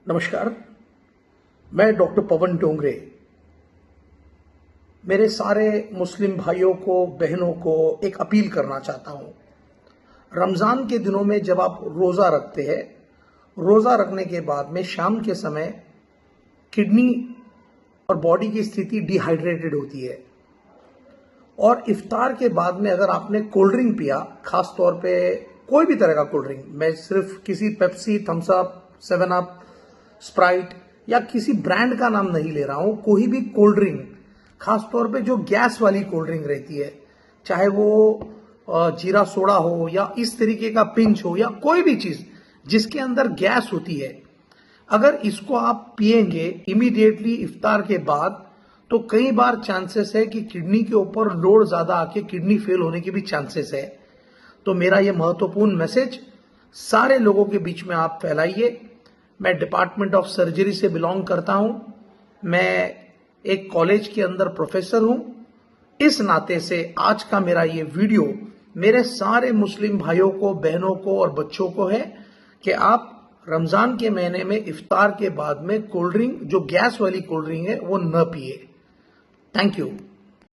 नमस्कार, मैं डॉक्टर पवन डोंगरे मेरे सारे मुस्लिम भाइयों को, बहनों को एक अपील करना चाहता हूं। रमज़ान के दिनों में जब आप रोज़ा रखते हैं, रोज़ा रखने के बाद में शाम के समय किडनी और बॉडी की स्थिति डिहाइड्रेटेड होती है और इफ्तार के बाद में अगर आपने कोल्ड ड्रिंक पिया, खास तौर पे कोई भी तरह का कोल्ड ड्रिंक, मैं सिर्फ किसी Pepsi, Thums Up, 7 Up, Sprite या किसी ब्रांड का नाम नहीं ले रहा हूं, कोई भी कोल्ड ड्रिंक, खास तौर पे जो गैस वाली कोल्ड ड्रिंक रहती है, चाहे वो जीरा सोडा हो या इस तरीके का पिंच हो या कोई भी चीज जिसके अंदर गैस होती है, अगर इसको आप पिएंगे इमीडिएटली इफ्तार के बाद, तो कई बार चांसेस है कि किडनी के ऊपर लोड ज्यादा आके किडनी फेल होने के भी चांसेस है। तो मेरा यह महत्वपूर्ण मैसेज सारे लोगों के बीच में आप फैलाइए। मैं डिपार्टमेंट ऑफ सर्जरी से बिलोंग करता हूं, मैं एक कॉलेज के अंदर प्रोफेसर हूं। इस नाते से आज का मेरा ये वीडियो मेरे सारे मुस्लिम भाइयों को, बहनों को और बच्चों को है कि आप रमजान के महीने में इफ्तार के बाद में कोल्ड ड्रिंक, जो गैस वाली कोल्ड ड्रिंक है, वो न पिए। Thank you.